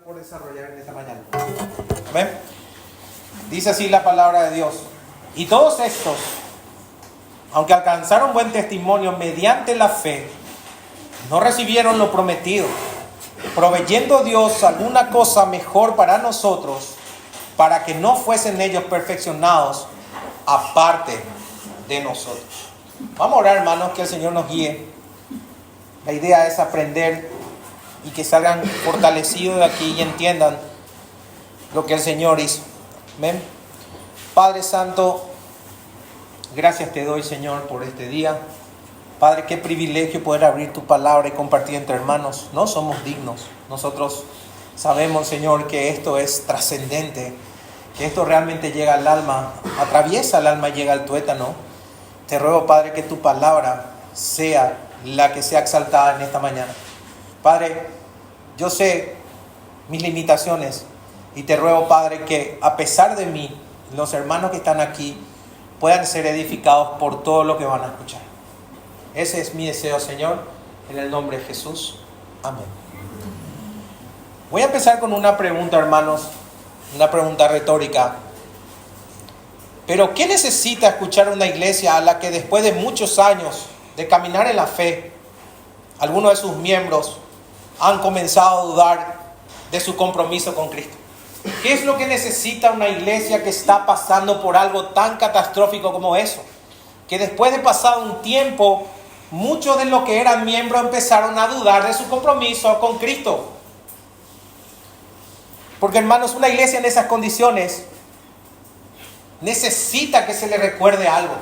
por desarrollar en esta mañana. ¿Ven? Dice así la palabra de Dios. Y todos estos, aunque alcanzaron buen testimonio mediante la fe, no recibieron lo prometido, proveyendo Dios alguna cosa mejor para nosotros, para que no fuesen ellos perfeccionados aparte de nosotros. Vamos a orar, hermanos, que el Señor nos guíe. La idea es aprender y que salgan fortalecidos de aquí y entiendan lo que el Señor hizo. Amén. Padre Santo, gracias te doy, Señor, por este día. Padre, qué privilegio poder abrir tu palabra y compartir entre hermanos. No somos dignos. Nosotros sabemos, Señor, que esto es trascendente, que esto realmente llega al alma, atraviesa el alma y llega al tuétano. Te ruego, Padre, que tu palabra sea la que sea exaltada en esta mañana. Padre, yo sé mis limitaciones y te ruego, Padre, que a pesar de mí, los hermanos que están aquí puedan ser edificados por todo lo que van a escuchar. Ese es mi deseo, Señor, en el nombre de Jesús. Amén. Voy a empezar con una pregunta, hermanos, una pregunta retórica. Pero, ¿qué necesita escuchar una iglesia a la que después de muchos años de caminar en la fe, algunos de sus miembros han comenzado a dudar de su compromiso con Cristo? ¿Qué es lo que necesita una iglesia que está pasando por algo tan catastrófico como eso? Que después de pasado un tiempo, muchos de los que eran miembros empezaron a dudar de su compromiso con Cristo. Porque, hermanos, una iglesia en esas condiciones necesita que se le recuerde algo.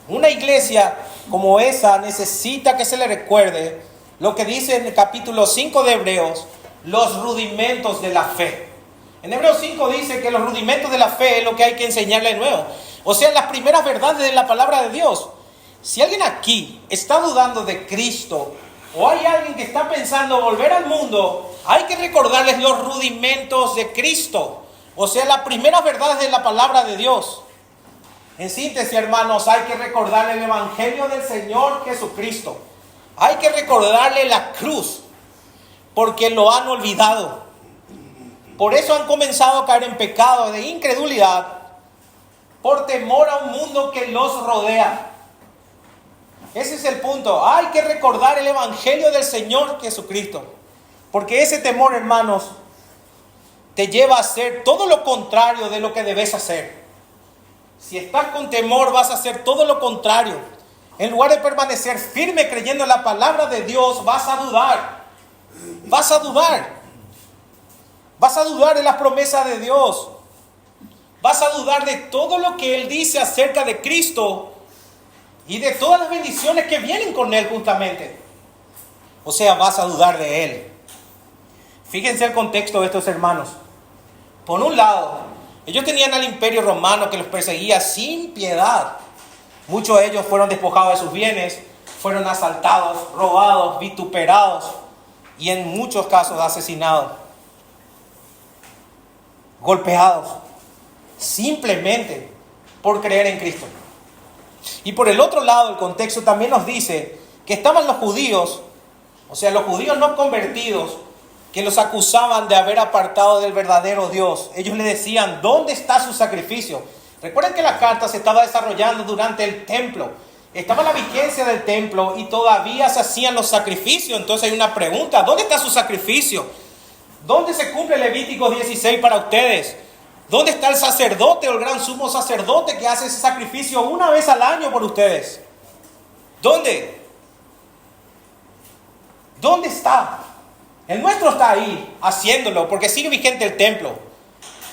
Una iglesia como esa necesita que se le recuerde lo que dice en el capítulo 5 de Hebreos, los rudimentos de la fe. En Hebreos 5 dice que los rudimentos de la fe es lo que hay que enseñarle de nuevo. O sea, las primeras verdades de la palabra de Dios. Si alguien aquí está dudando de Cristo, o hay alguien que está pensando volver al mundo, hay que recordarles los rudimentos de Cristo. O sea, las primeras verdades de la palabra de Dios. En síntesis, hermanos, hay que recordarle el evangelio del Señor Jesucristo. Hay que recordarle la cruz, porque lo han olvidado. Por eso han comenzado a caer en pecado de incredulidad, por temor a un mundo que los rodea. Ese es el punto. Hay que recordar el evangelio del Señor Jesucristo, porque ese temor, hermanos, te lleva a hacer todo lo contrario de lo que debes hacer. Si estás con temor, vas a hacer todo lo contrario. En lugar de permanecer firme creyendo en la palabra de Dios, vas a dudar. Vas a dudar. Vas a dudar de las promesas de Dios. Vas a dudar de todo lo que Él dice acerca de Cristo y de todas las bendiciones que vienen con Él justamente. O sea, vas a dudar de Él. Fíjense el contexto de estos hermanos. Por un lado, ellos tenían al imperio romano que los perseguía sin piedad. Muchos de ellos fueron despojados de sus bienes, fueron asaltados, robados, vituperados y en muchos casos asesinados, golpeados, simplemente por creer en Cristo. Y por el otro lado, el contexto también nos dice que estaban los judíos, o sea, los judíos no convertidos, que los acusaban de haber apartado del verdadero Dios. Ellos le decían, ¿dónde está su sacrificio? Recuerden que la carta se estaba desarrollando durante el templo. Estaba la vigencia del templo y todavía se hacían los sacrificios. Entonces hay una pregunta, ¿dónde está su sacrificio? ¿Dónde se cumple Levítico 16 para ustedes? ¿Dónde está el sacerdote o el gran sumo sacerdote que hace ese sacrificio una vez al año por ustedes? ¿Dónde? ¿Dónde está? El nuestro está ahí, haciéndolo, porque sigue vigente el templo,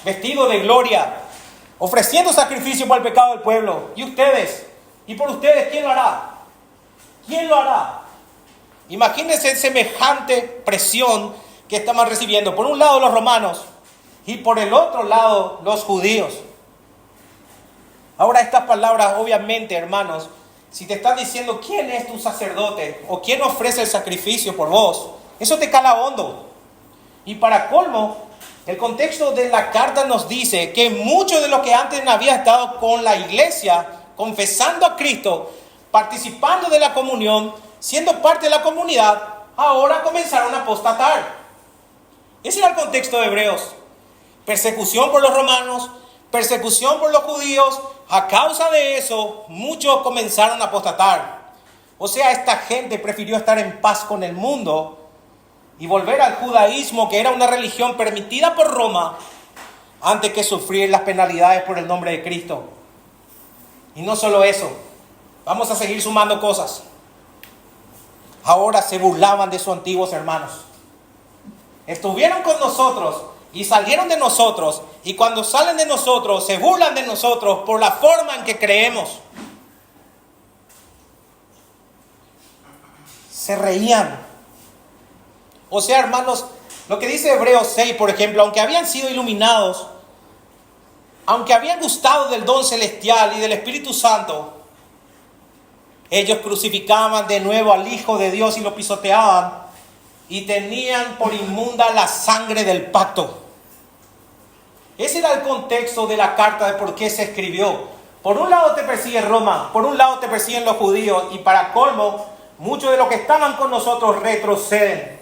vestido de gloria, ofreciendo sacrificio por el pecado del pueblo. ¿Y ustedes? ¿Y por ustedes quién lo hará? ¿Quién lo hará? Imagínense semejante presión que estaban recibiendo. Por un lado los romanos y por el otro lado los judíos. Ahora estas palabras, obviamente, hermanos, si te están diciendo quién es tu sacerdote o quién ofrece el sacrificio por vos, eso te cala hondo. Y para colmo, el contexto de la carta nos dice que muchos de los que antes habían estado con la iglesia, confesando a Cristo, participando de la comunión, siendo parte de la comunidad, ahora comenzaron a apostatar. Ese era el contexto de Hebreos. Persecución por los romanos, persecución por los judíos. A causa de eso, muchos comenzaron a apostatar. O sea, esta gente prefirió estar en paz con el mundo y volver al judaísmo, que era una religión permitida por Roma, antes que sufrir las penalidades por el nombre de Cristo. Y no solo eso, vamos a seguir sumando cosas. Ahora se burlaban de sus antiguos hermanos. Estuvieron con nosotros y salieron de nosotros, y cuando salen de nosotros se burlan de nosotros por la forma en que creemos. Se reían. O sea, hermanos, lo que dice Hebreos 6, por ejemplo, aunque habían sido iluminados, aunque habían gustado del don celestial y del Espíritu Santo, ellos crucificaban de nuevo al Hijo de Dios y lo pisoteaban, y tenían por inmunda la sangre del pacto. Ese era el contexto de la carta, de por qué se escribió. Por un lado te persigue Roma, por un lado te persiguen los judíos, y para colmo, muchos de los que estaban con nosotros retroceden.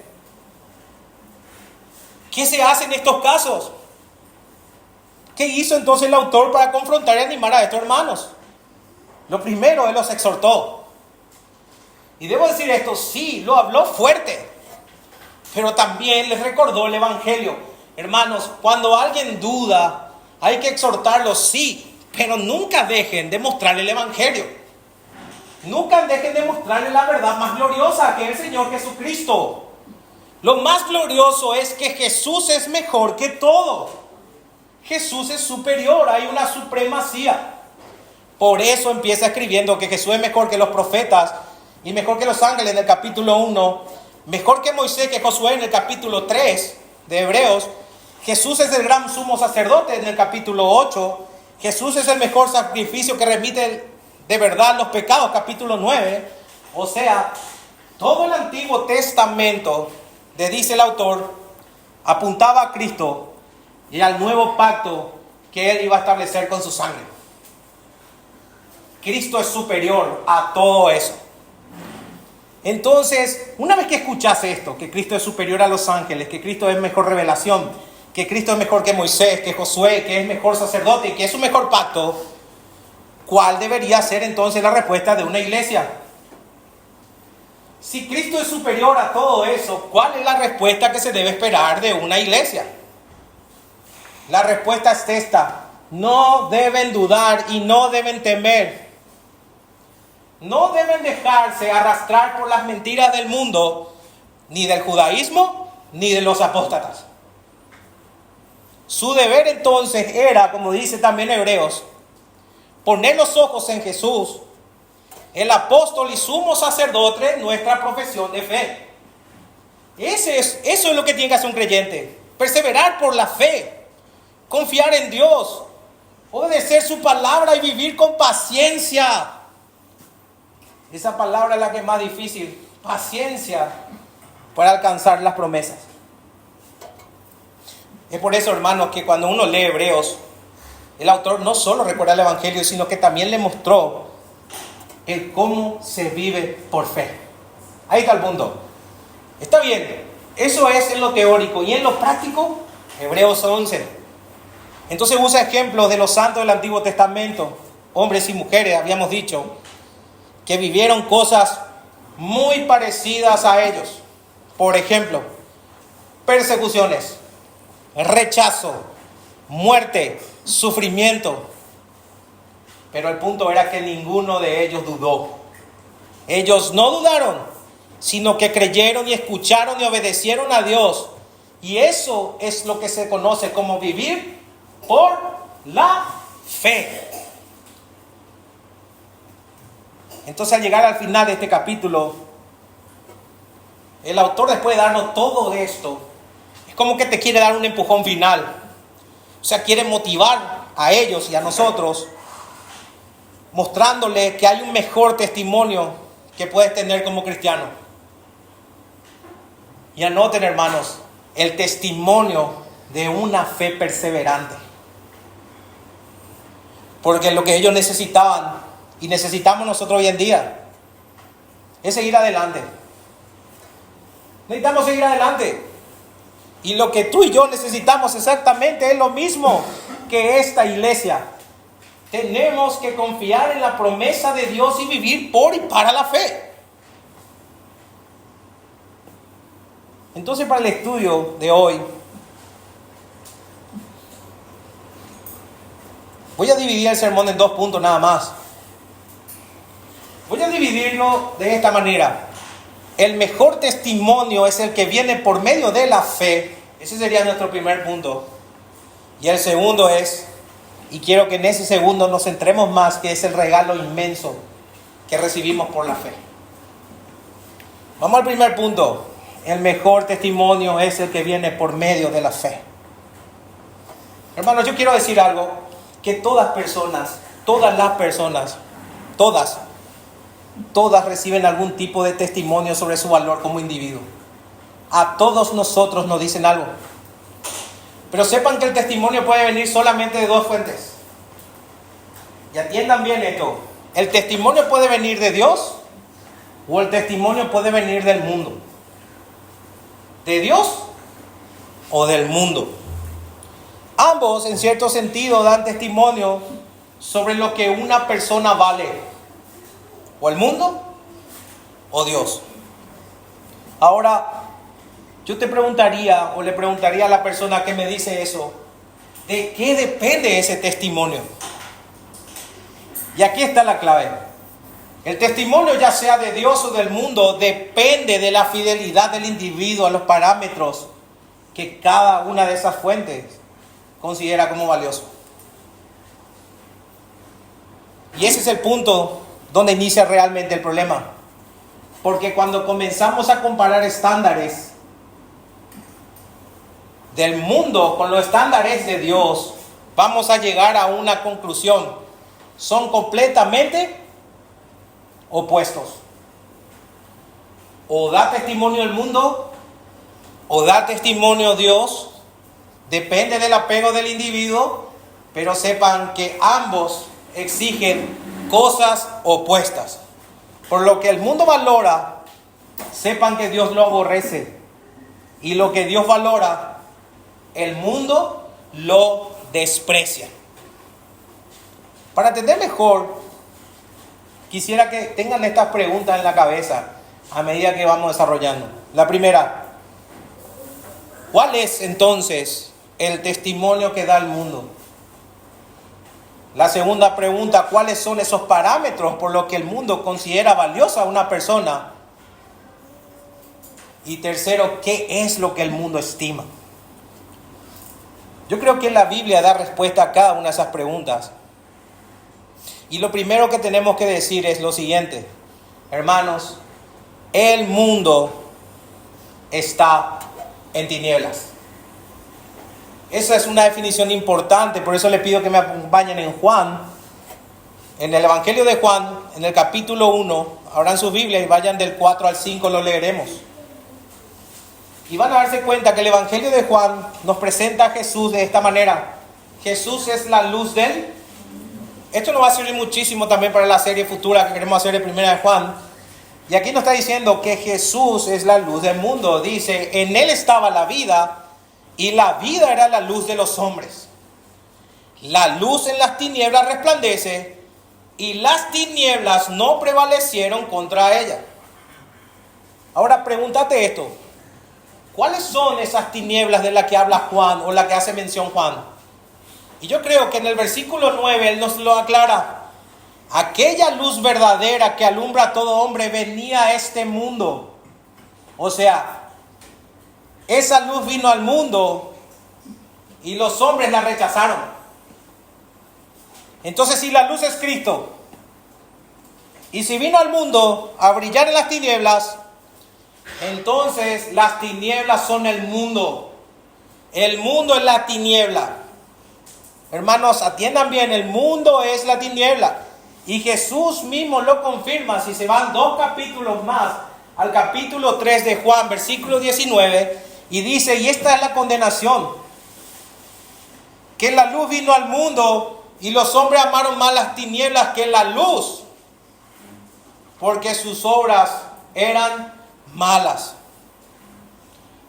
¿Qué se hace en estos casos? ¿Qué hizo entonces el autor para confrontar y animar a estos hermanos? Lo primero, él los exhortó. Y debo decir esto, sí, lo habló fuerte, pero también les recordó el Evangelio. Hermanos, cuando alguien duda, hay que exhortarlo, sí, pero nunca dejen de mostrarle el Evangelio. Nunca dejen de mostrarle la verdad más gloriosa, que es el Señor Jesucristo. Lo más glorioso es que Jesús es mejor que todo. Jesús es superior, hay una supremacía. Por eso empieza escribiendo que Jesús es mejor que los profetas y mejor que los ángeles en el capítulo 1, mejor que Moisés, que Josué en el capítulo 3 de Hebreos. Jesús es el gran sumo sacerdote en el capítulo 8. Jesús es el mejor sacrificio que remite de verdad los pecados, capítulo 9. O sea, todo el Antiguo Testamento, dice el autor, apuntaba a Cristo y al nuevo pacto que Él iba a establecer con su sangre. Cristo es superior a todo eso. Entonces, una vez que escuchase esto, que Cristo es superior a los ángeles, que Cristo es mejor revelación, que Cristo es mejor que Moisés, que Josué, que es mejor sacerdote y que es un mejor pacto, ¿cuál debería ser entonces la respuesta de una iglesia? Si Cristo es superior a todo eso, ¿cuál es la respuesta que se debe esperar de una iglesia? La respuesta es esta: no deben dudar y no deben temer. No deben dejarse arrastrar por las mentiras del mundo, ni del judaísmo, ni de los apóstatas. Su deber entonces era, como dice también Hebreos, poner los ojos en Jesús, el apóstol y sumo sacerdote de nuestra profesión de fe. Eso es lo que tiene que hacer un creyente: perseverar por la fe, confiar en Dios, obedecer su palabra y vivir con paciencia. Esa palabra es la que es más difícil: paciencia para alcanzar las promesas. Es por eso, hermanos, que cuando uno lee Hebreos, el autor no solo recuerda el Evangelio, sino que también le mostró el cómo se vive por fe. Ahí está el punto. Está bien, eso es en lo teórico. Y en lo práctico, Hebreos 11. Entonces usa ejemplos de los santos del Antiguo Testamento, hombres y mujeres, habíamos dicho, que vivieron cosas muy parecidas a ellos. Por ejemplo, persecuciones, rechazo, muerte, sufrimiento. Pero el punto era que ninguno de ellos dudó. Ellos no dudaron, sino que creyeron y escucharon y obedecieron a Dios. Y eso es lo que se conoce como vivir por la fe. Entonces, al llegar al final de este capítulo, el autor, después de darnos todo esto, es como que te quiere dar un empujón final. O sea, quiere motivar a ellos y a nosotros, mostrándole que hay un mejor testimonio que puedes tener como cristiano. Y anoten, hermanos, el testimonio de una fe perseverante. Porque lo que ellos necesitaban y necesitamos nosotros hoy en día es seguir adelante. Necesitamos seguir adelante. Y lo que tú y yo necesitamos exactamente es lo mismo que esta iglesia. Tenemos que confiar en la promesa de Dios y vivir por y para la fe. Entonces, para el estudio de hoy, voy a dividir el sermón en 2 puntos nada más. Voy a dividirlo de esta manera. El mejor testimonio es el que viene por medio de la fe. Ese sería nuestro primer punto. Y el segundo es, y quiero que en ese segundo nos centremos más, que es el regalo inmenso que recibimos por la fe. Vamos al primer punto. El mejor testimonio es el que viene por medio de la fe. Hermanos, yo quiero decir algo, que todas las personas, todas reciben algún tipo de testimonio sobre su valor como individuo. A todos nosotros nos dicen algo. Pero sepan que el testimonio puede venir solamente de 2 fuentes. Y atiendan bien esto. El testimonio puede venir de Dios o el testimonio puede venir del mundo. ¿De Dios o del mundo? Ambos, en cierto sentido, dan testimonio sobre lo que una persona vale. O el mundo o Dios. Ahora, yo te preguntaría o le preguntaría a la persona que me dice eso, ¿de qué depende ese testimonio? Y aquí está la clave. El testimonio, ya sea de Dios o del mundo, depende de la fidelidad del individuo a los parámetros que cada una de esas fuentes considera como valioso. Y ese es el punto donde inicia realmente el problema. Porque cuando comenzamos a comparar estándares del mundo con los estándares de Dios, vamos a llegar a una conclusión. Son completamente opuestos. O da testimonio el mundo o da testimonio Dios. Depende del apego del individuo, pero sepan que ambos exigen cosas opuestas. Por lo que el mundo valora, sepan que Dios lo aborrece. Y lo que Dios valora, el mundo lo desprecia. Para entender mejor, quisiera que tengan estas preguntas en la cabeza a medida que vamos desarrollando. La primera, ¿cuál es entonces el testimonio que da el mundo? La segunda pregunta, ¿cuáles son esos parámetros por los que el mundo considera valiosa a una persona? Y tercero, ¿qué es lo que el mundo estima? Yo creo que la Biblia da respuesta a cada una de esas preguntas. Y lo primero que tenemos que decir es lo siguiente. Hermanos, el mundo está en tinieblas. Esa es una definición importante, por eso les pido que me acompañen en Juan, en el Evangelio de Juan, en el capítulo 1, abran su Biblia y vayan del 4 al 5, lo leeremos. Y van a darse cuenta que el Evangelio de Juan nos presenta a Jesús de esta manera. Jesús es la luz del... Esto nos va a servir muchísimo también para la serie futura que queremos hacer de Primera de Juan. Y aquí nos está diciendo que Jesús es la luz del mundo. Dice, en Él estaba la vida y la vida era la luz de los hombres. La luz en las tinieblas resplandece y las tinieblas no prevalecieron contra ella. Ahora pregúntate esto. ¿Cuáles son esas tinieblas de las que habla Juan o la que hace mención Juan? Y yo creo que en el versículo 9 él nos lo aclara. Aquella luz verdadera que alumbra a todo hombre venía a este mundo. O sea, esa luz vino al mundo y los hombres la rechazaron. Entonces, si la luz es Cristo y si vino al mundo a brillar en las tinieblas, entonces las tinieblas son el mundo. El mundo es la tiniebla. Hermanos, atiendan bien, el mundo es la tiniebla. Y Jesús mismo lo confirma si se van 2 capítulos más al capítulo 3 de Juan, versículo 19, y dice, y esta es la condenación, que la luz vino al mundo y los hombres amaron más las tinieblas que la luz, porque sus obras eran malas.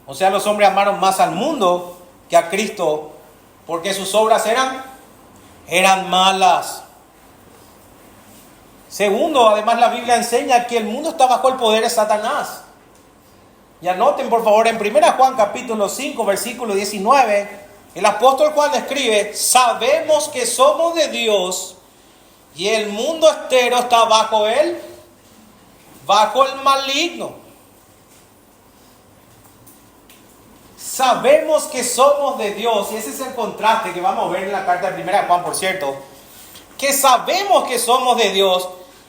O sea, los hombres amaron más al mundo que a Cristo porque sus obras eran malas. Segundo, además la Biblia enseña que el mundo está bajo el poder de Satanás. Y anoten por favor en 1 Juan capítulo 5 versículo 19, el apóstol Juan escribe: sabemos que somos de Dios y el mundo entero está bajo el maligno. Sabemos que somos de Dios, y ese es el contraste que vamos a ver en la carta de 1 Juan, por cierto, que sabemos que somos de Dios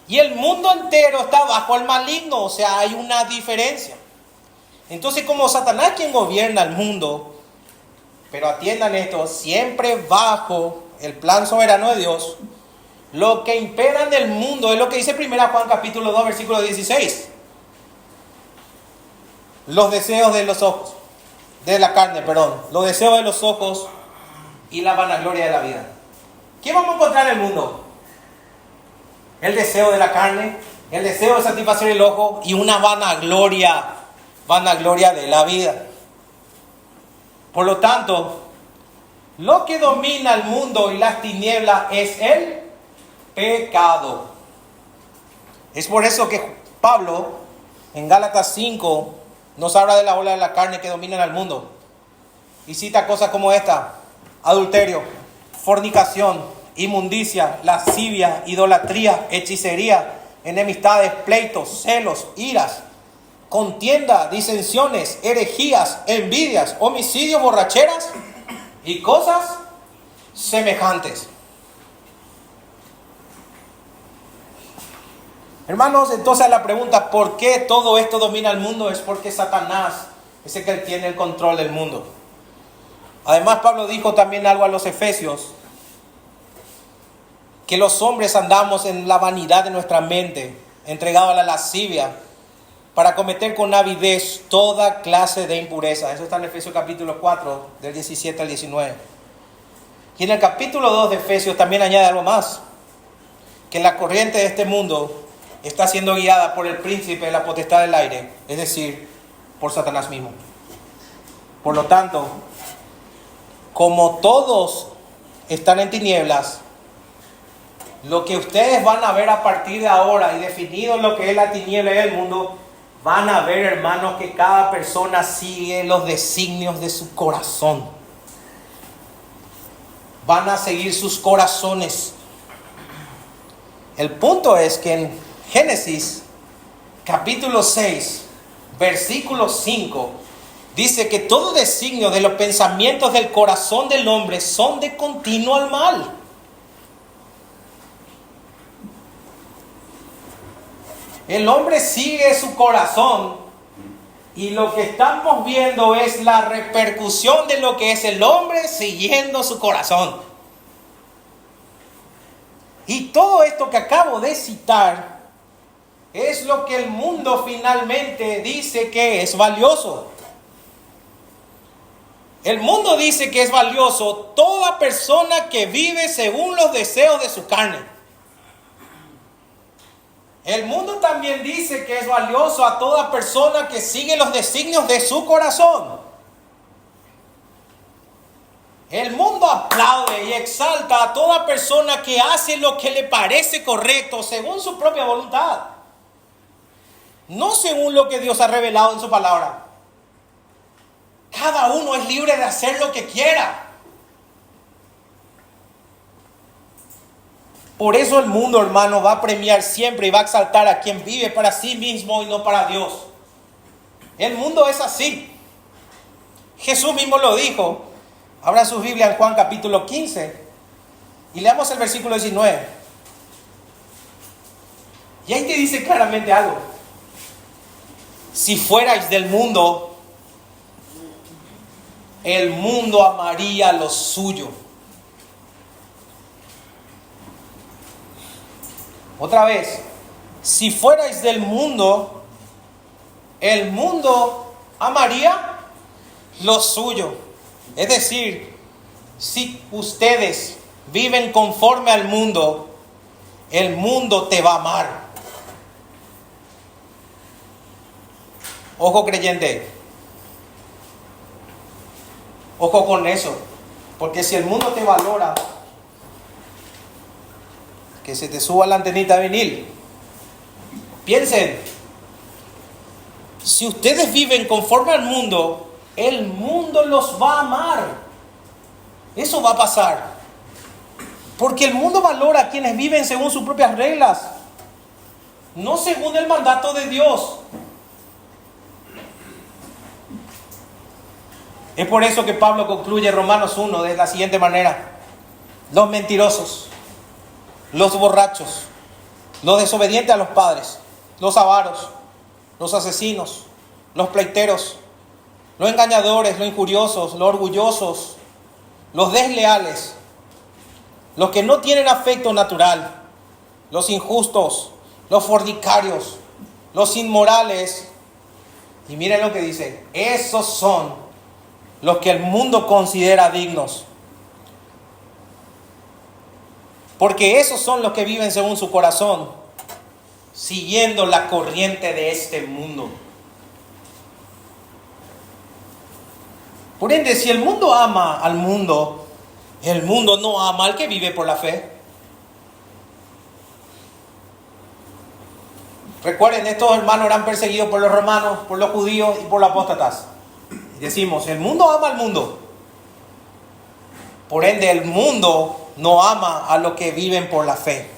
y el mundo entero está bajo el maligno, o sea, hay una diferencia. Entonces, como Satanás quien gobierna el mundo, pero atiendan esto, siempre bajo el plan soberano de Dios, lo que impera en el mundo es lo que dice 1 Juan capítulo 2 versículo 16. Los deseos de los ojos, de la carne, los deseos de los ojos y la vanagloria de la vida. ¿Qué vamos a encontrar en el mundo? El deseo de la carne, el deseo de satisfacer el ojo y una vanagloria de la vida. Por lo tanto, lo que domina el mundo y las tinieblas es el pecado. Es por eso que Pablo en Gálatas 5 nos habla de la obra de la carne que domina el mundo y cita cosas como esta: adulterio, fornicación, inmundicia, lascivia, idolatría, hechicería, enemistades, pleitos, celos, iras, contienda, disensiones, herejías, envidias, homicidios, borracheras y cosas semejantes. Hermanos, entonces la pregunta, ¿por qué todo esto domina el mundo? Es porque Satanás es el que tiene el control del mundo. Además, Pablo dijo también algo a los Efesios, que los hombres andamos en la vanidad de nuestra mente, entregados a la lascivia, para cometer con avidez toda clase de impureza. Eso está en Efesios capítulo 4, del 17 al 19. Y en el capítulo 2 de Efesios también añade algo más, que la corriente de este mundo está siendo guiada por el príncipe de la potestad del aire, es decir, por Satanás mismo. Por lo tanto, como todos están en tinieblas, lo que ustedes van a ver a partir de ahora y definido lo que es la tiniebla del mundo, van a ver, hermanos, que cada persona sigue los designios de su corazón. Van a seguir sus corazones. El punto es que en Génesis capítulo 6, versículo 5, dice que todo designio de los pensamientos del corazón del hombre son de continuo al mal. El hombre sigue su corazón y lo que estamos viendo es la repercusión de lo que es el hombre siguiendo su corazón. Y todo esto que acabo de citar es lo que el mundo finalmente dice que es valioso. El mundo dice que es valioso toda persona que vive según los deseos de su carne. El mundo también dice que es valioso a toda persona que sigue los designios de su corazón. El mundo aplaude y exalta a toda persona que hace lo que le parece correcto según su propia voluntad, no según lo que Dios ha revelado en su palabra. Cada uno es libre de hacer lo que quiera. Por eso el mundo, hermano, va a premiar siempre y va a exaltar a quien vive para sí mismo y no para Dios. El mundo es así. Jesús mismo lo dijo. Abran sus Biblias en Juan capítulo 15 y leamos el versículo 19. Y ahí te dice claramente algo. Si fuerais del mundo, el mundo amaría lo suyo. Otra vez, si fuerais del mundo, el mundo amaría lo suyo. Es decir, si ustedes viven conforme al mundo, el mundo te va a amar. Ojo creyente, Ojo con eso, porque si el mundo te valora, que se te suba la antenita vinil. Piensen, si ustedes viven conforme al mundo, el mundo los va a amar. Eso va a pasar. Porque el mundo valora a quienes viven según sus propias reglas, no según el mandato de Dios. Es por eso que Pablo concluye Romanos 1 de la siguiente manera: los mentirosos, los borrachos, los desobedientes a los padres, los avaros, los asesinos, los pleiteros, los engañadores, los injuriosos, los orgullosos, los desleales, los que no tienen afecto natural, los injustos, los fornicarios, los inmorales. Y miren lo que dice: esos son los que el mundo considera dignos. Porque esos son los que viven según su corazón, siguiendo la corriente de este mundo. Por ende, si el mundo ama al mundo, el mundo no ama al que vive por la fe. Recuerden, estos hermanos eran perseguidos por los romanos, por los judíos y por los apóstatas. Decimos, el mundo ama al mundo. Por ende, el mundo no ama a los que viven por la fe.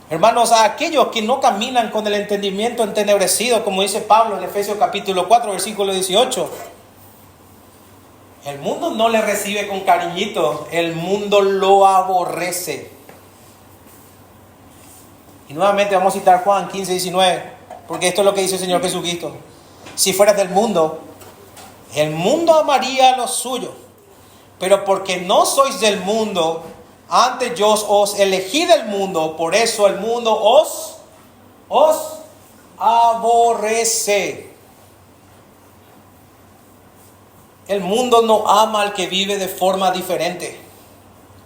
Hermanos, a aquellos que no caminan con el entendimiento entenebrecido, como dice Pablo en Efesios capítulo 4, versículo 18. El mundo no le recibe con cariñito, el mundo lo aborrece. Y nuevamente vamos a citar Juan 15, 19, porque esto es lo que dice el Señor Jesucristo. Si fueras del mundo, el mundo amaría lo suyo, pero porque no sois del mundo, antes yo os elegí del mundo, por eso el mundo os aborrece. El mundo no ama al que vive de forma diferente,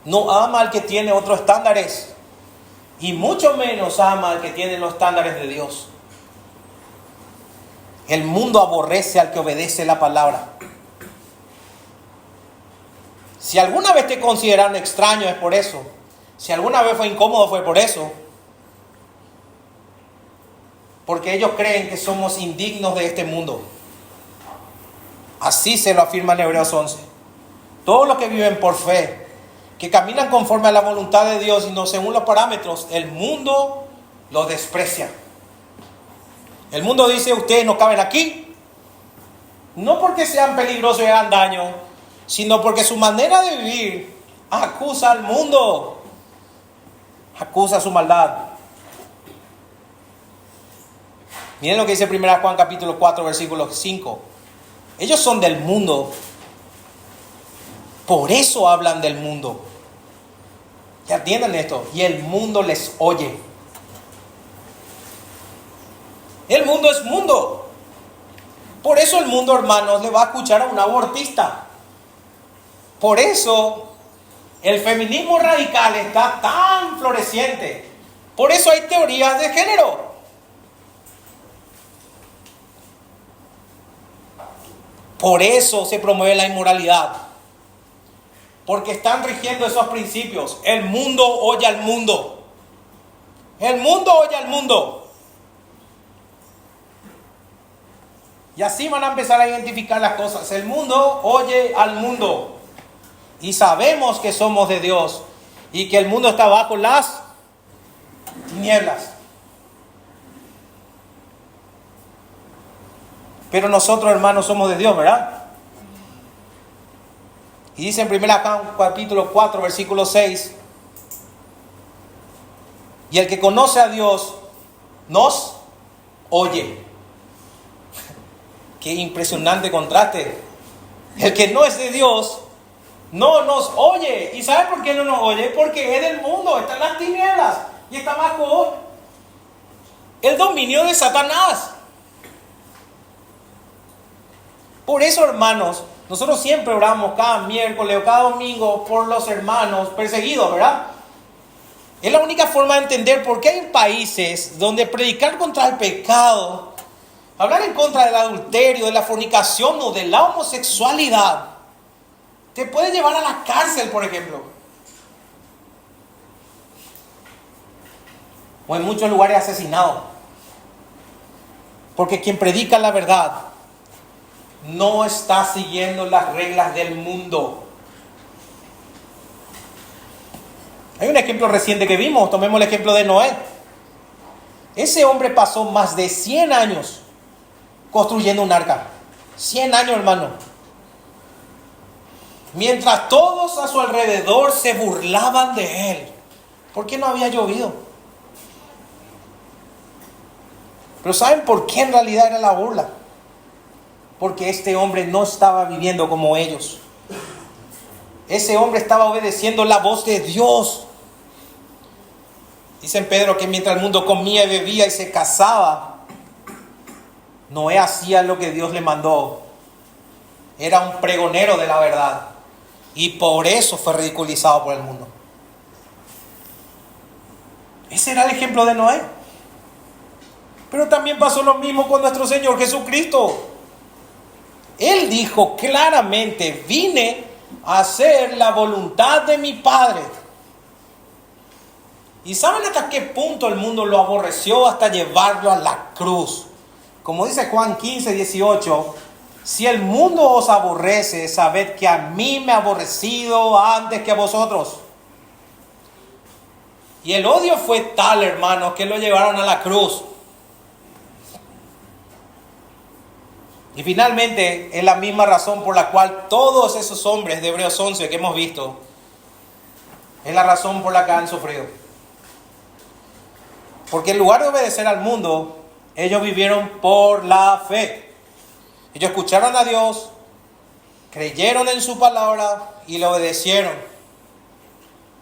no ama al que tiene otros estándares, y mucho menos ama al que tiene los estándares de Dios. El mundo aborrece al que obedece la palabra. Si alguna vez te consideraron extraño, es por eso. Si alguna vez fue incómodo, fue por eso. Porque ellos creen que somos indignos de este mundo. Así se lo afirma en Hebreos 11. Todos los que viven por fe, que caminan conforme a la voluntad de Dios y no según los parámetros, el mundo los desprecia. El mundo dice: ustedes no caben aquí. No porque sean peligrosos y hagan daño, sino porque su manera de vivir acusa al mundo, acusa su maldad. Miren lo que dice 1 Juan capítulo 4, versículo 5. Ellos son del mundo, por eso hablan del mundo. Ya entiendan esto. Y el mundo les oye. El mundo es mundo. Por eso el mundo, hermanos, le va a escuchar a un abortista. Por eso el feminismo radical está tan floreciente. Por eso hay teorías de género. Por eso se promueve la inmoralidad. Porque están rigiendo esos principios. El mundo oye al mundo. El mundo oye al mundo. Y así van a empezar a identificar las cosas. El mundo oye al mundo. Y sabemos que somos de Dios. Y que el mundo está bajo las tinieblas. Pero nosotros, hermanos, somos de Dios, ¿verdad? Y dice en 1 Juan capítulo 4, versículo 6. Y el que conoce a Dios nos oye. Qué impresionante contraste. El que no es de Dios no nos oye. ¿Y sabe por qué no nos oye? Porque es del mundo, está en las tinieblas y está bajo el dominio de Satanás. Por eso, hermanos, nosotros siempre oramos cada miércoles o cada domingo por los hermanos perseguidos, ¿verdad? Es la única forma de entender por qué hay países donde predicar contra el pecado Hablar en contra del adulterio, de la fornicación o de la homosexualidad te puede llevar a la cárcel, por ejemplo. O en muchos lugares asesinado. Porque quien predica la verdad no está siguiendo las reglas del mundo. Hay un ejemplo reciente que vimos, tomemos el ejemplo de Noé. Ese hombre pasó más de 100 años construyendo un arca. 100 años, hermano. Mientras todos a su alrededor se burlaban de él. ¿Por qué no había llovido? Pero ¿saben por qué en realidad era la burla? Porque este hombre no estaba viviendo como ellos. Ese hombre estaba obedeciendo la voz de Dios. Dice en Pedro que mientras el mundo comía y bebía y se casaba, Noé hacía lo que Dios le mandó. Era un pregonero de la verdad. Y por eso fue ridiculizado por el mundo. Ese era el ejemplo de Noé. Pero también pasó lo mismo con nuestro Señor Jesucristo. Él dijo claramente: vine a hacer la voluntad de mi Padre. ¿Y saben hasta qué punto el mundo lo aborreció? Hasta llevarlo a la cruz. Como dice Juan 15:18, si el mundo os aborrece, sabed que a mí me ha aborrecido antes que a vosotros. Y el odio fue tal, hermanos, que lo llevaron a la cruz. Y finalmente es la misma razón por la cual todos esos hombres de Hebreos 11 que hemos visto, es la razón por la que han sufrido. Porque en lugar de obedecer al mundo, ellos vivieron por la fe. Ellos escucharon a Dios, creyeron en su palabra y le obedecieron.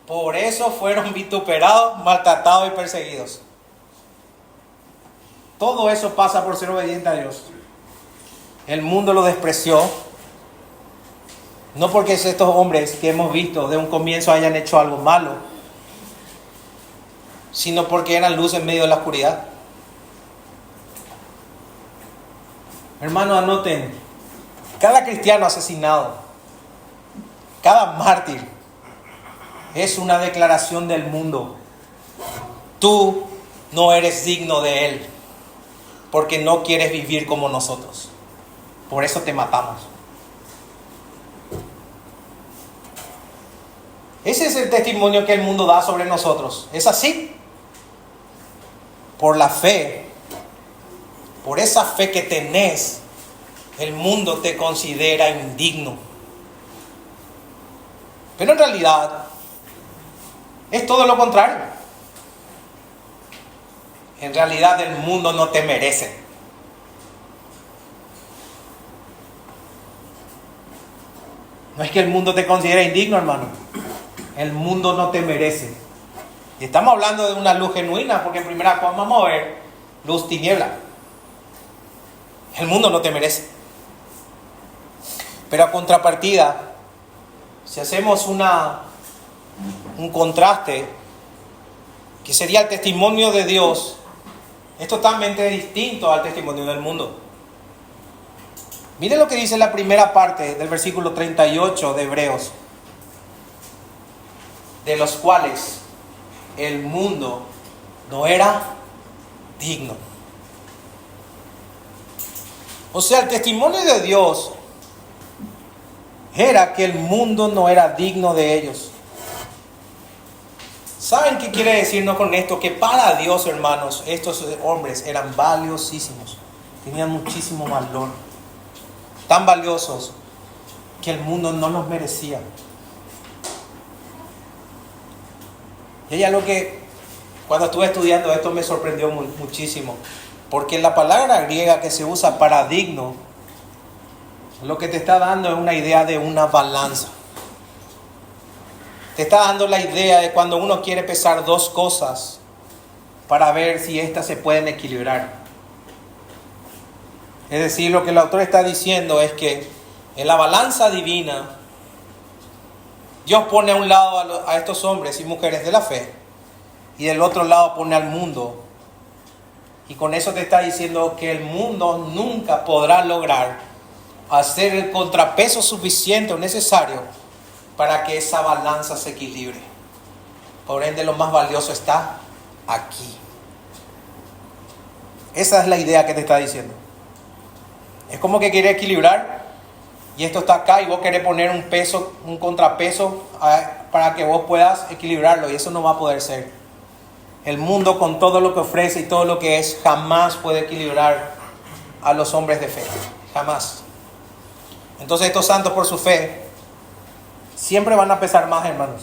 Por eso fueron vituperados, maltratados y perseguidos. Todo eso pasa por ser obediente a Dios. El mundo lo despreció. No porque estos hombres que hemos visto de un comienzo hayan hecho algo malo, sino porque eran luz en medio de la oscuridad. Hermanos, anoten, cada cristiano asesinado, cada mártir, es una declaración del mundo. Tú no eres digno de él, porque no quieres vivir como nosotros. Por eso te matamos. Ese es el testimonio que el mundo da sobre nosotros. ¿Es así? Por la fe, por esa fe que tenés, el mundo te considera indigno. Pero en realidad es todo lo contrario. En realidad el mundo no te merece. No es que el mundo te considere indigno, hermano. El mundo no te merece. Y estamos hablando de una luz genuina, porque en primera Juan vamos a ver luz tiniebla. El mundo no te merece. Pero a contrapartida, si hacemos un contraste, que sería el testimonio de Dios, es totalmente distinto al testimonio del mundo. Miren lo que dice la primera parte del versículo 38 de Hebreos, de los cuales el mundo no era digno. O sea, el testimonio de Dios era que el mundo no era digno de ellos. ¿Saben qué quiere decirnos con esto? Que para Dios, hermanos, estos hombres eran valiosísimos. Tenían muchísimo valor. Tan valiosos que el mundo no los merecía. Y hay algo que cuando estuve estudiando esto me sorprendió muchísimo. Porque la palabra griega que se usa para digno, lo que te está dando es una idea de una balanza. Te está dando la idea de cuando uno quiere pesar dos cosas para ver si éstas se pueden equilibrar. Es decir, lo que el autor está diciendo es que en la balanza divina, Dios pone a un lado a estos hombres y mujeres de la fe y del otro lado pone al mundo Y con eso te está diciendo que el mundo nunca podrá lograr hacer el contrapeso suficiente o necesario para que esa balanza se equilibre. Por ende, lo más valioso está aquí. Esa es la idea que te está diciendo. Es como que quiere equilibrar y esto está acá y vos querés poner un peso, un contrapeso para que vos puedas equilibrarlo, y eso no va a poder ser. El mundo, con todo lo que ofrece y todo lo que es, jamás puede equilibrar a los hombres de fe. Jamás. Entonces estos santos, por su fe, siempre van a pesar más, hermanos.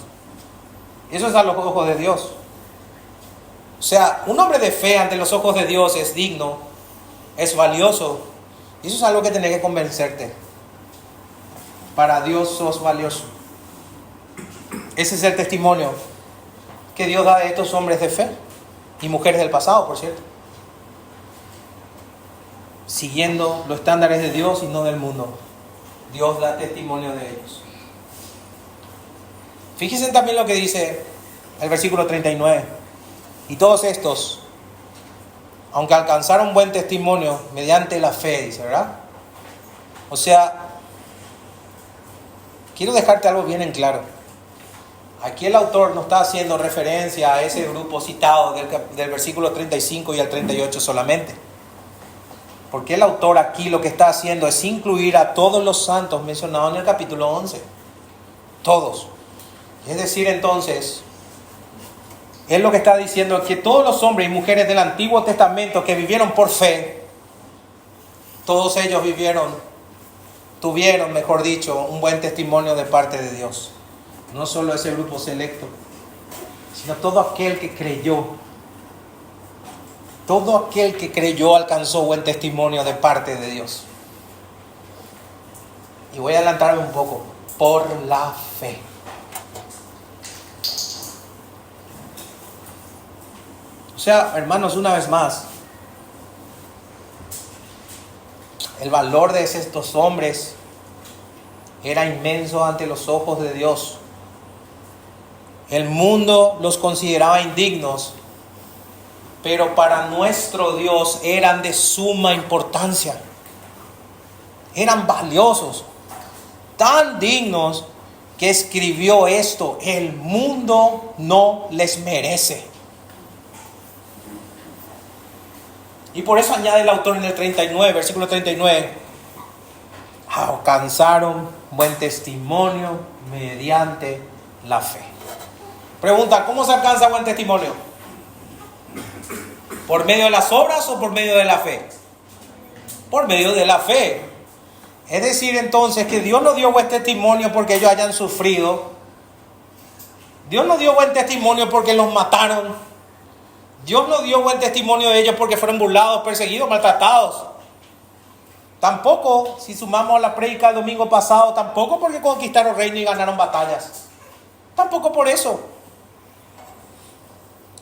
Eso es a los ojos de Dios. O sea, un hombre de fe ante los ojos de Dios es digno, es valioso. Y eso es algo que tenés que convencerte. Para Dios sos valioso. Ese es el testimonio que Dios da de estos hombres de fe y mujeres del pasado, por cierto. Siguiendo los estándares de Dios y no del mundo. Dios da testimonio de ellos. Fíjense también lo que dice el versículo 39. Y todos estos, aunque alcanzaron buen testimonio mediante la fe, dice, ¿verdad? O sea, quiero dejarte algo bien en claro. Aquí el autor no está haciendo referencia a ese grupo citado del versículo 35 y al 38 solamente. Porque el autor aquí lo que está haciendo es incluir a todos los santos mencionados en el capítulo 11. Todos. Es decir, entonces, él lo que está diciendo es que todos los hombres y mujeres del Antiguo Testamento que vivieron por fe, todos ellos tuvieron, mejor dicho, un buen testimonio de parte de Dios. No solo ese grupo selecto, sino todo aquel que creyó. Todo aquel que creyó alcanzó buen testimonio de parte de Dios. Y voy a adelantarme un poco. Por la fe. O sea, hermanos, una vez más, el valor de estos hombres era inmenso ante los ojos de Dios. El mundo los consideraba indignos, pero para nuestro Dios eran de suma importancia. Eran valiosos, tan dignos que escribió esto: el mundo no les merece. Y por eso añade el autor en el 39, versículo 39, alcanzaron buen testimonio mediante la fe. Pregunta, ¿cómo se alcanza buen testimonio? ¿Por medio de las obras o por medio de la fe? Por medio de la fe. Es decir, entonces, que Dios no dio buen testimonio porque ellos hayan sufrido. Dios no dio buen testimonio porque los mataron. Dios no dio buen testimonio de ellos porque fueron burlados, perseguidos, maltratados. Tampoco, si sumamos a la prédica del domingo pasado, tampoco porque conquistaron reinos y ganaron batallas. Tampoco por eso.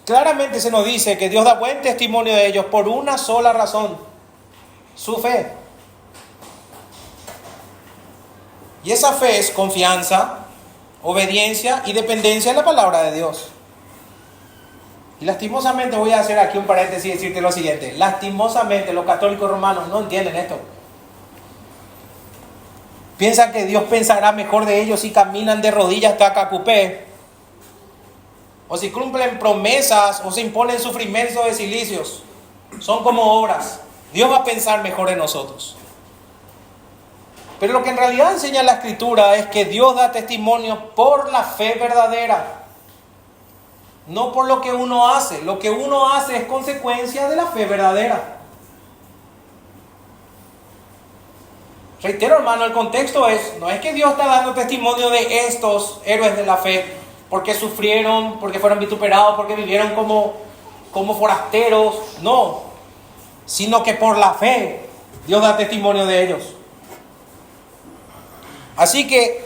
Claramente se nos dice que Dios da buen testimonio de ellos por una sola razón: su fe. Y esa fe es confianza, obediencia y dependencia en la palabra de Dios. Y lastimosamente voy a hacer aquí un paréntesis y decirte lo siguiente. Lastimosamente los católicos romanos no entienden esto. Piensan que Dios pensará mejor de ellos si caminan de rodillas hasta Cacupé, o si cumplen promesas, o se imponen sufrimientos de cilicios. Son como obras. Dios va a pensar mejor en nosotros. Pero lo que en realidad enseña la Escritura es que Dios da testimonio por la fe verdadera, no por lo que uno hace. Lo que uno hace es consecuencia de la fe verdadera. Reitero, hermano, el contexto no es que Dios está dando testimonio de estos héroes de la fe porque sufrieron, porque fueron vituperados, porque vivieron como forasteros. No, sino que por la fe Dios da testimonio de ellos. Así que,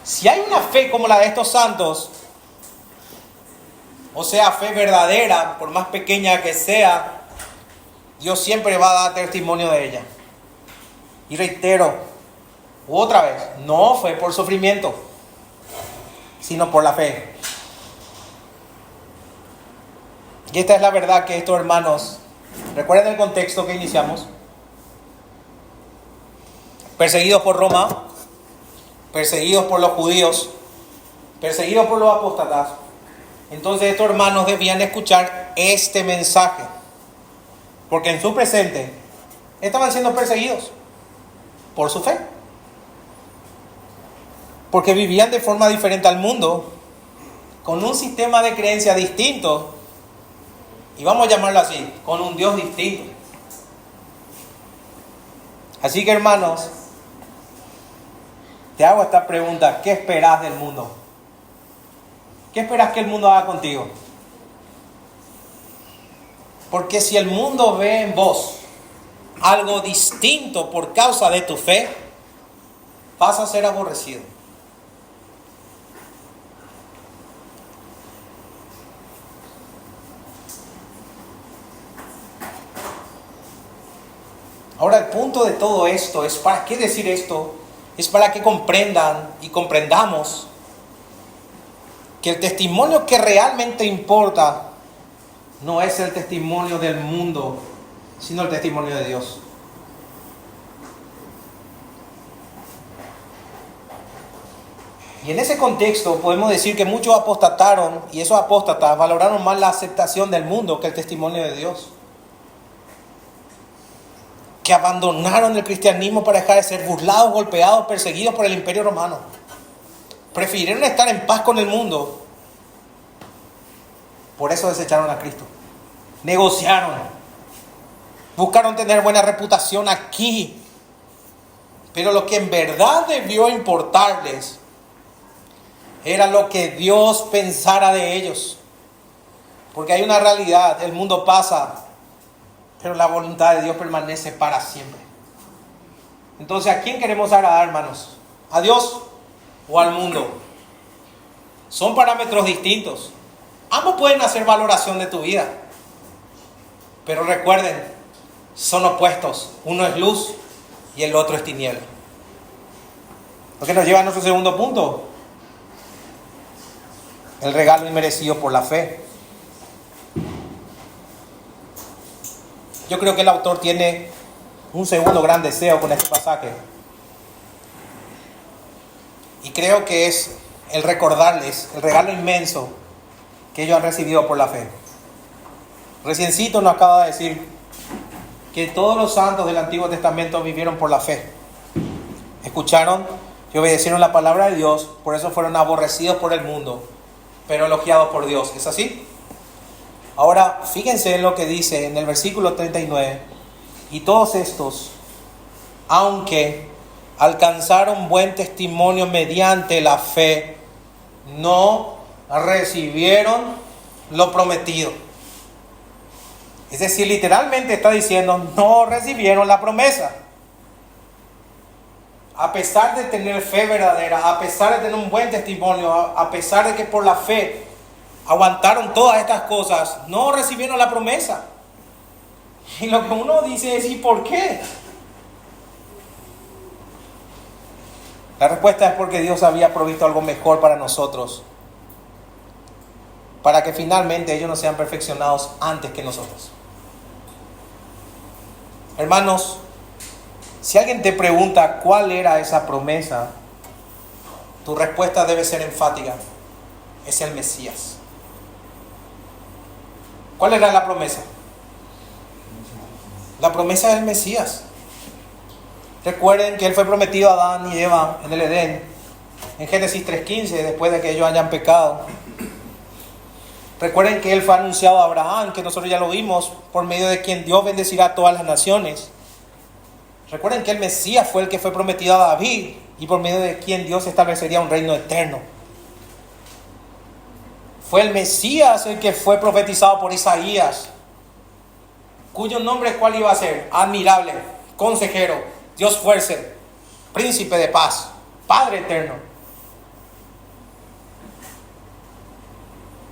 si hay una fe como la de estos santos, o sea, fe verdadera, por más pequeña que sea, Dios siempre va a dar testimonio de ella. Y reitero, otra vez, no fue por sufrimiento, sino por la fe. Y esta es la verdad que estos hermanos, recuerden el contexto que iniciamos, perseguidos por Roma, perseguidos por los judíos, perseguidos por los apóstatas. Entonces estos hermanos debían escuchar este mensaje, porque en su presente estaban siendo perseguidos por su fe, porque vivían de forma diferente al mundo, con un sistema de creencia distinto, y vamos a llamarlo así, con un Dios distinto. Así que hermanos, te hago esta pregunta: ¿qué esperas del mundo? ¿Qué esperas que el mundo haga contigo? Porque si el mundo ve en vos algo distinto por causa de tu fe, vas a ser aborrecido. Ahora, el punto de todo esto es, ¿para qué decir esto? Es para que comprendan y comprendamos que el testimonio que realmente importa no es el testimonio del mundo, sino el testimonio de Dios. Y en ese contexto podemos decir que muchos apostataron, y esos apóstatas valoraron más la aceptación del mundo que el testimonio de Dios, que abandonaron el cristianismo para dejar de ser burlados, golpeados, perseguidos por el Imperio Romano. Prefirieron estar en paz con el mundo. Por eso desecharon a Cristo. Negociaron. Buscaron tener buena reputación aquí. Pero lo que en verdad debió importarles era lo que Dios pensara de ellos. Porque hay una realidad: el mundo pasa, pero la voluntad de Dios permanece para siempre. Entonces, ¿a quién queremos agradar, hermanos? ¿A Dios o al mundo? Son parámetros distintos. Ambos pueden hacer valoración de tu vida. Pero recuerden, son opuestos. Uno es luz y el otro es tiniebla. Lo que nos lleva a nuestro segundo punto: el regalo inmerecido por la fe. Yo creo que el autor tiene un segundo gran deseo con este pasaje. Y creo que es el recordarles el regalo inmenso que ellos han recibido por la fe. Reciencito nos acaba de decir que todos los santos del Antiguo Testamento vivieron por la fe. Escucharon y obedecieron la palabra de Dios, por eso fueron aborrecidos por el mundo, pero elogiados por Dios. ¿Es así? Ahora, fíjense en lo que dice en el versículo 39. Y todos estos, aunque alcanzaron buen testimonio mediante la fe, no recibieron lo prometido. Es decir, literalmente está diciendo, no recibieron la promesa. A pesar de tener fe verdadera, a pesar de tener un buen testimonio, a pesar de que por la fe aguantaron todas estas cosas, no recibieron la promesa. Y lo que uno dice es, ¿y por qué? La respuesta es porque Dios había provisto algo mejor para nosotros, para que finalmente ellos no sean perfeccionados antes que nosotros. Hermanos, si alguien te pregunta cuál era esa promesa, tu respuesta debe ser enfática: es el Mesías. ¿Cuál era la promesa? La promesa del Mesías. Recuerden que Él fue prometido a Adán y Eva en el Edén, en Génesis 3:15, después de que ellos hayan pecado. Recuerden que Él fue anunciado a Abraham, que nosotros ya lo vimos, por medio de quien Dios bendecirá a todas las naciones. Recuerden que el Mesías fue el que fue prometido a David, y por medio de quien Dios establecería un reino eterno. Fue el Mesías el que fue profetizado por Isaías, cuyo nombre ¿cuál iba a ser? Admirable, consejero, Dios fuerte, príncipe de paz, Padre eterno.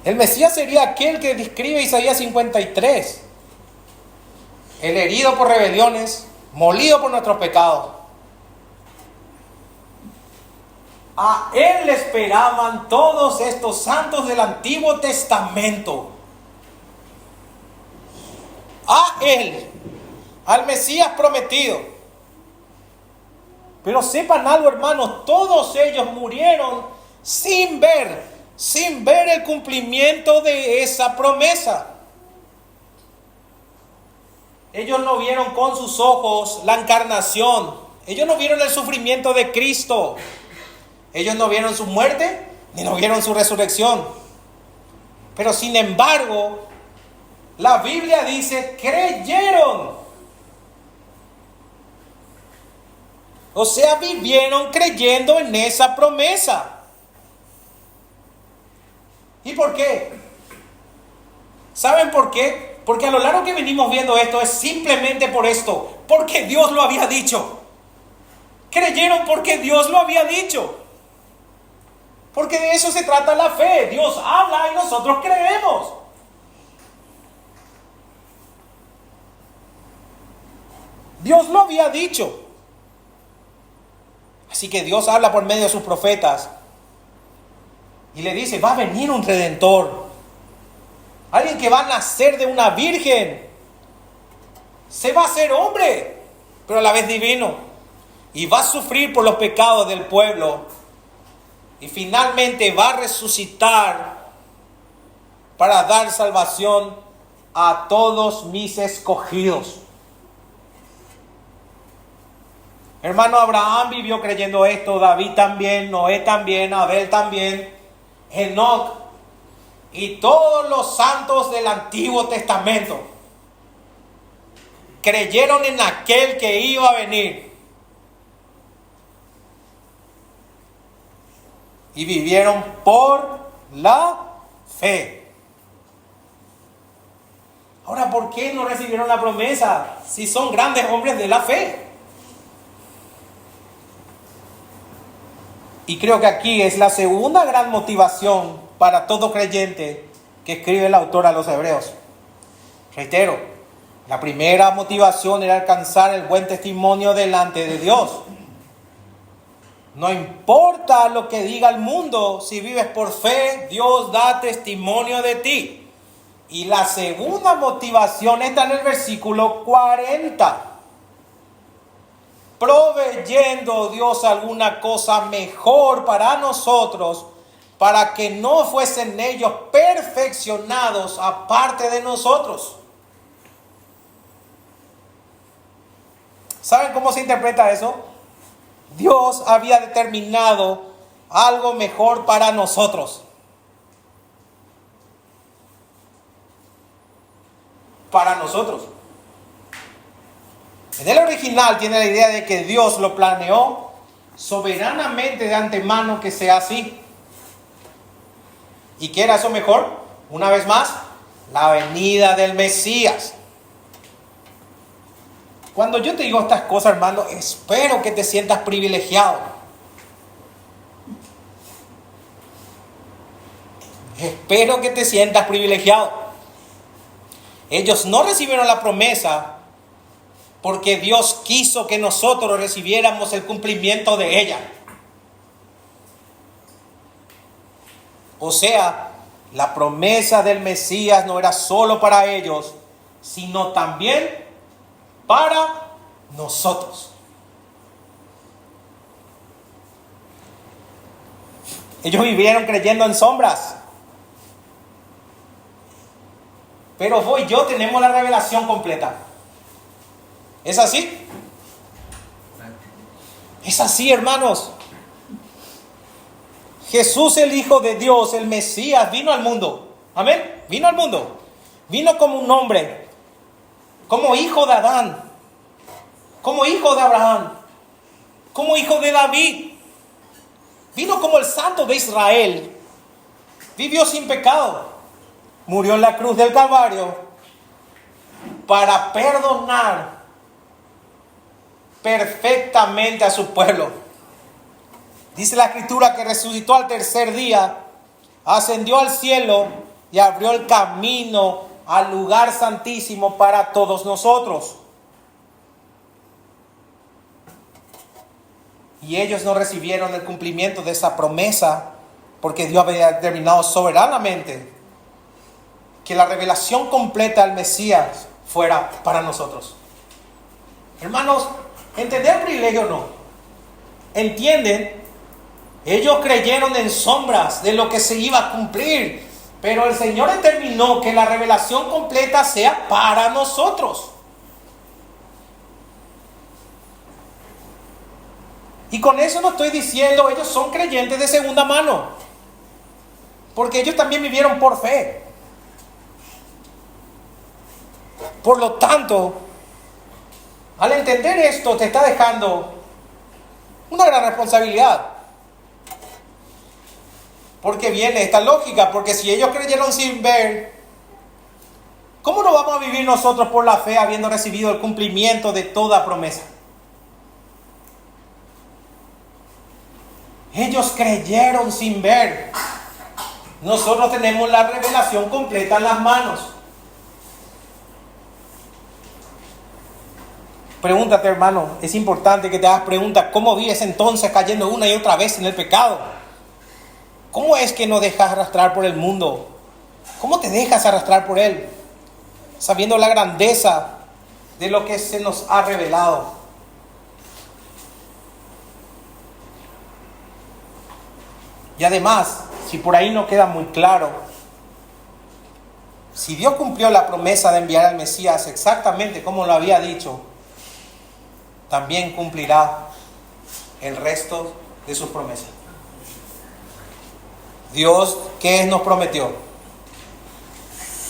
El Mesías sería aquel que describe Isaías 53. El herido por rebeliones, molido por nuestros pecados. A Él le esperaban todos estos santos del Antiguo Testamento. a Él, al Mesías prometido. Pero sepan algo, hermanos, todos ellos murieron sin ver el cumplimiento de esa promesa. Ellos no vieron con sus ojos la encarnación. Ellos no vieron el sufrimiento de Cristo. Ellos no vieron su muerte, ni no vieron su resurrección. Pero sin embargo, la Biblia dice, creyeron. O sea, vivieron creyendo en esa promesa. ¿Y por qué? ¿Saben por qué? Porque a lo largo que venimos viendo esto es simplemente por esto. Porque Dios lo había dicho. Creyeron porque Dios lo había dicho. Porque de eso se trata la fe. Dios habla y nosotros creemos. Dios lo había dicho. Así que Dios habla por medio de sus profetas. Y le dice, va a venir un redentor. Alguien que va a nacer de una virgen. Se va a hacer hombre, pero a la vez divino. Y va a sufrir por los pecados del pueblo. Y finalmente va a resucitar para dar salvación a todos mis escogidos. Hermano, Abraham vivió creyendo esto, David también, Noé también, Abel también, Enoc y todos los santos del Antiguo Testamento creyeron en aquel que iba a venir y vivieron por la fe. Ahora, ¿por qué no recibieron la promesa si son grandes hombres de la fe? Y creo que aquí es la segunda gran motivación para todo creyente que escribe el autor a los Hebreos. Reitero, la primera motivación era alcanzar el buen testimonio delante de Dios. No importa lo que diga el mundo, si vives por fe, Dios da testimonio de ti. Y la segunda motivación está en el versículo 40. Proveyendo Dios alguna cosa mejor para nosotros, para que no fuesen ellos perfeccionados aparte de nosotros. ¿Saben cómo se interpreta eso? Dios había determinado algo mejor para nosotros. Para nosotros. En el original tiene la idea de que Dios lo planeó soberanamente de antemano que sea así. ¿Y qué era eso mejor? Una vez más, la venida del Mesías. Cuando yo te digo estas cosas, hermano, espero que te sientas privilegiado. Espero que te sientas privilegiado. Ellos no recibieron la promesa porque Dios quiso que nosotros recibiéramos el cumplimiento de ella. O sea, la promesa del Mesías no era solo para ellos, sino también para nosotros. Ellos vivieron creyendo en sombras. Pero vos y yo tenemos la revelación completa. ¿Es así? Es así, hermanos. Jesús, el Hijo de Dios, el Mesías, vino al mundo. Amén. Vino al mundo. Vino como un hombre. Como hijo de Adán. Como hijo de Abraham. Como hijo de David. Vino como el Santo de Israel. Vivió sin pecado. Murió en la cruz del Calvario para perdonar perfectamente a su pueblo. Dice la Escritura que resucitó al tercer día, ascendió al cielo y abrió el camino al lugar santísimo para todos nosotros. Y ellos no recibieron el cumplimiento de esa promesa porque Dios había determinado soberanamente que la revelación completa del Mesías fuera para nosotros. Hermanos, ¿entender privilegio o no? ¿Entienden? Ellos creyeron en sombras de lo que se iba a cumplir, pero el Señor determinó que la revelación completa sea para nosotros. Y con eso no estoy diciendo ellos son creyentes de segunda mano, porque ellos también vivieron por fe. Por lo tanto, al entender esto, te está dejando una gran responsabilidad. Porque viene esta lógica, porque si ellos creyeron sin ver, ¿cómo no vamos a vivir nosotros por la fe habiendo recibido el cumplimiento de toda promesa? Ellos creyeron sin ver. Nosotros tenemos la revelación completa en las manos. Pregúntate, hermano, es importante que te hagas preguntas. ¿Cómo vives entonces cayendo una y otra vez en el pecado? ¿Cómo es que no dejas arrastrar por el mundo? ¿Cómo te dejas arrastrar por él? Sabiendo la grandeza de lo que se nos ha revelado. Y además, si por ahí no queda muy claro, si Dios cumplió la promesa de enviar al Mesías exactamente como lo había dicho, también cumplirá el resto de sus promesas. Dios, ¿qué nos prometió?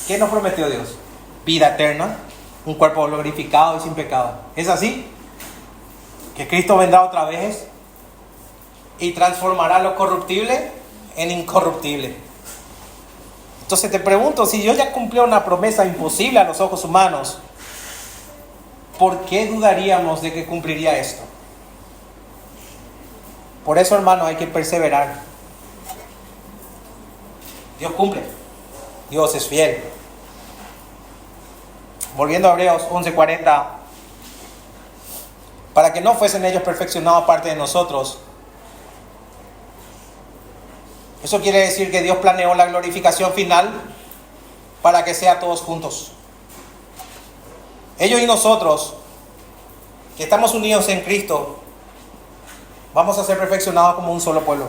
¿Qué nos prometió Dios? Vida eterna, un cuerpo glorificado y sin pecado. ¿Es así? Que Cristo vendrá otra vez y transformará lo corruptible en incorruptible. Entonces te pregunto, si Dios ya cumplió una promesa imposible a los ojos humanos, ¿por qué dudaríamos de que cumpliría esto? Por eso, hermanos, hay que perseverar. Dios cumple. Dios es fiel. Volviendo a Hebreos 11:40. Para que no fuesen ellos perfeccionados aparte de nosotros. Eso quiere decir que Dios planeó la glorificación final para que sea todos juntos. Ellos y nosotros, que estamos unidos en Cristo, vamos a ser perfeccionados como un solo pueblo.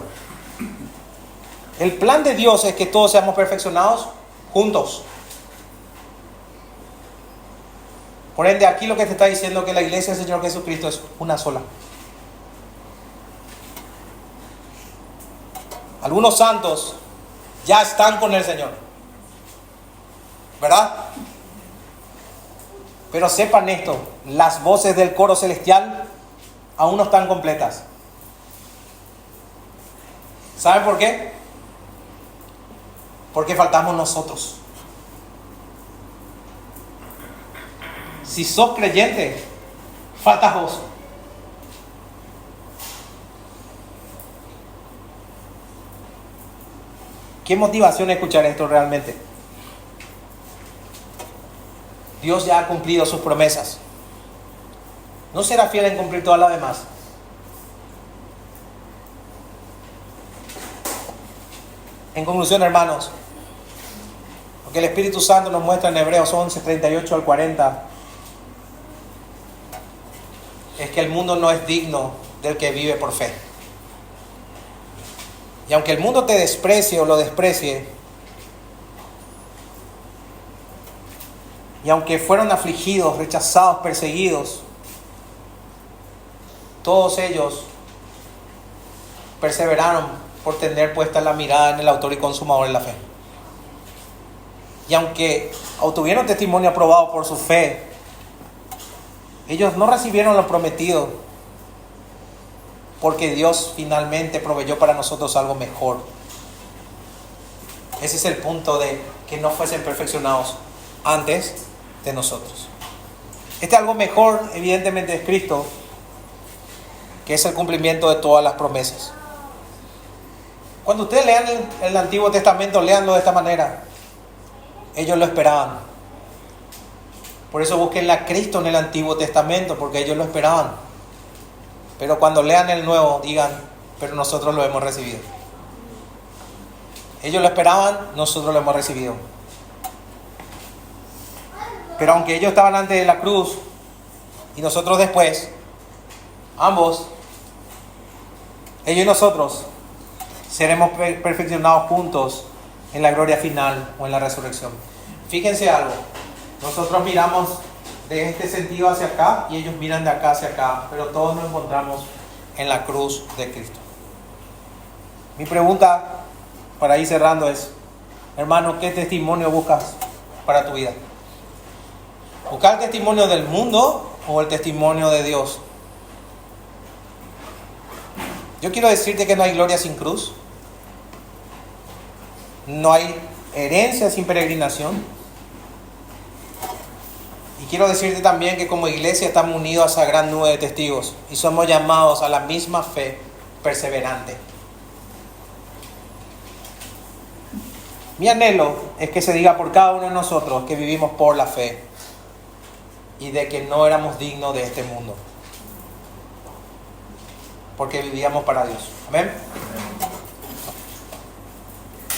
El plan de Dios es que todos seamos perfeccionados juntos. Por ende, aquí lo que te está diciendo es que la iglesia del Señor Jesucristo es una sola. Algunos santos ya están con el Señor, ¿verdad? Pero sepan esto, las voces del coro celestial aún no están completas. ¿Saben por qué? Porque faltamos nosotros. Si sos creyente, faltas vos. ¿Qué motivación escuchar esto realmente? Dios ya ha cumplido sus promesas. ¿No será fiel en cumplir todas las demás? En conclusión, hermanos, lo que el Espíritu Santo nos muestra en Hebreos 11, 38 al 40, es que el mundo no es digno del que vive por fe. Y aunque el mundo te desprecie o lo desprecie, y aunque fueron afligidos, rechazados, perseguidos, todos ellos perseveraron por tener puesta la mirada en el autor y consumador de la fe. Y aunque obtuvieron testimonio aprobado por su fe, ellos no recibieron lo prometido, porque Dios finalmente proveyó para nosotros algo mejor. Ese es el punto de que no fuesen perfeccionados antes de nosotros. Este algo mejor, evidentemente, es Cristo, que es el cumplimiento de todas las promesas. Cuando ustedes lean el Antiguo Testamento, léanlo de esta manera. Ellos lo esperaban. Por eso busquen a Cristo en el Antiguo Testamento, porque ellos lo esperaban. Pero cuando lean el Nuevo, digan, pero nosotros lo hemos recibido. Ellos lo esperaban, nosotros lo hemos recibido. Pero aunque ellos estaban antes de la cruz y nosotros después, ambos, ellos y nosotros, seremos perfeccionados juntos en la gloria final o en la resurrección. Fíjense algo, nosotros miramos de este sentido hacia acá y ellos miran de acá hacia acá, pero todos nos encontramos en la cruz de Cristo. Mi pregunta para ir cerrando es, hermano, ¿qué testimonio buscas para tu vida? ¿Buscar el testimonio del mundo o el testimonio de Dios? Yo quiero decirte que no hay gloria sin cruz. No hay herencia sin peregrinación. Y quiero decirte también que como iglesia estamos unidos a esa gran nube de testigos y somos llamados a la misma fe perseverante. Mi anhelo es que se diga por cada uno de nosotros que vivimos por la fe y de que no éramos dignos de este mundo, porque vivíamos para Dios. Amén.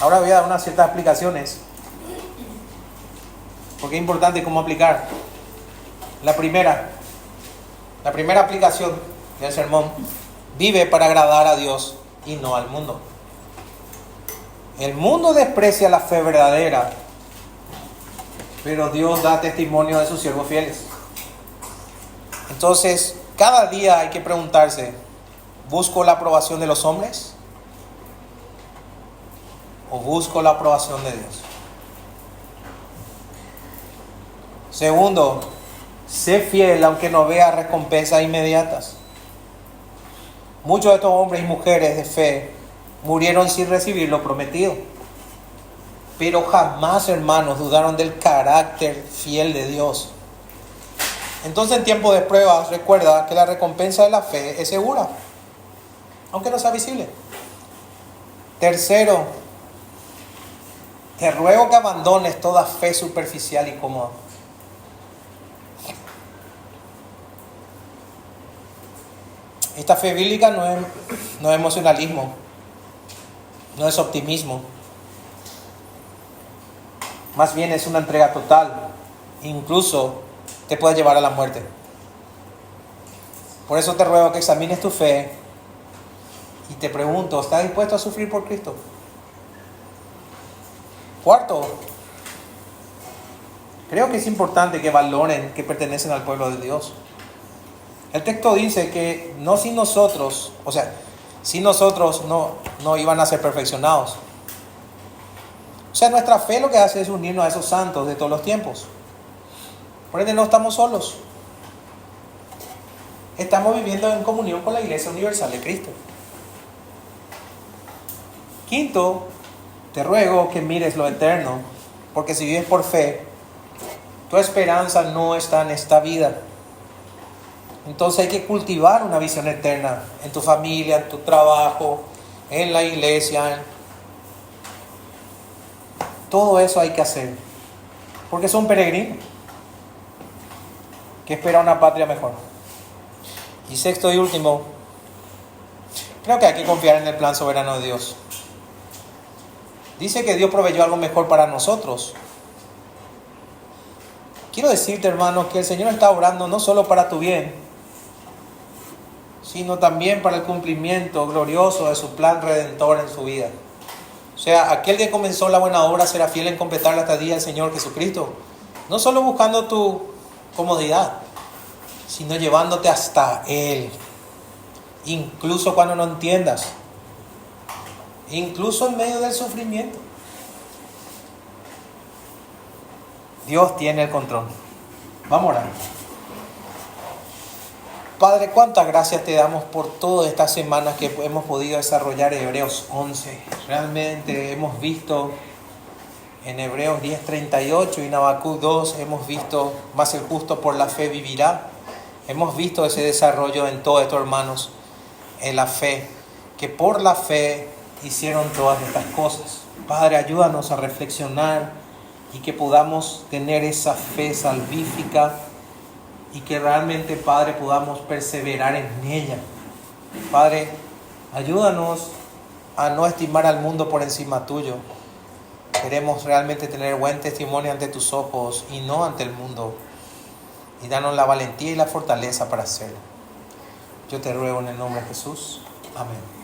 Ahora voy a dar unas ciertas explicaciones, porque es importante cómo aplicar. La primera aplicación del sermón: vive para agradar a Dios y no al mundo. El mundo desprecia la fe verdadera, pero Dios da testimonio de sus siervos fieles. Entonces, cada día hay que preguntarse: ¿busco la aprobación de los hombres o busco la aprobación de Dios? Segundo, sé fiel aunque no veas recompensas inmediatas. Muchos de estos hombres y mujeres de fe murieron sin recibir lo prometido, pero jamás, hermanos, dudaron del carácter fiel de Dios. Entonces, en tiempo de pruebas, recuerda que la recompensa de la fe es segura, aunque no sea visible. Tercero, te ruego que abandones toda fe superficial y cómoda. Esta fe bíblica no es emocionalismo, no es optimismo. Más bien es una entrega total. Incluso te puede llevar a la muerte. Por eso te ruego que examines tu fe y te pregunto: ¿estás dispuesto a sufrir por Cristo? Cuarto, creo que es importante que valoren que pertenecen al pueblo de Dios. El texto dice que no sin nosotros, sin nosotros no iban a ser perfeccionados. O sea, nuestra fe lo que hace es unirnos a esos santos de todos los tiempos. Por ende, no estamos solos. Estamos viviendo en comunión con la Iglesia Universal de Cristo. Quinto, te ruego que mires lo eterno, porque si vives por fe, tu esperanza no está en esta vida. Entonces hay que cultivar una visión eterna en tu familia, en tu trabajo, en la iglesia. Todo eso hay que hacer, porque son peregrinos que esperan una patria mejor. Y sexto y último, creo que hay que confiar en el plan soberano de Dios. Dice que Dios proveyó algo mejor para nosotros. Quiero decirte, hermano, que el Señor está obrando no solo para tu bien, sino también para el cumplimiento glorioso de su plan redentor en su vida. O sea, aquel que comenzó la buena obra será fiel en completarla hasta el día del Señor Jesucristo. No solo buscando tu comodidad, sino llevándote hasta Él. Incluso cuando no entiendas. Incluso en medio del sufrimiento. Dios tiene el control. Vamos a orar. Padre, cuántas gracias te damos por todas estas semanas que hemos podido desarrollar Hebreos 11. Realmente hemos visto en Hebreos 10:38 y en Habacuc 2, hemos visto: más el justo por la fe vivirá. Hemos visto ese desarrollo en todos estos hermanos en la fe, que por la fe hicieron todas estas cosas. Padre, ayúdanos a reflexionar y que podamos tener esa fe salvífica y que realmente, Padre, podamos perseverar en ella. Padre, ayúdanos a no estimar al mundo por encima tuyo. Queremos realmente tener buen testimonio ante tus ojos y no ante el mundo. Y danos la valentía y la fortaleza para hacerlo. Yo te ruego en el nombre de Jesús. Amén.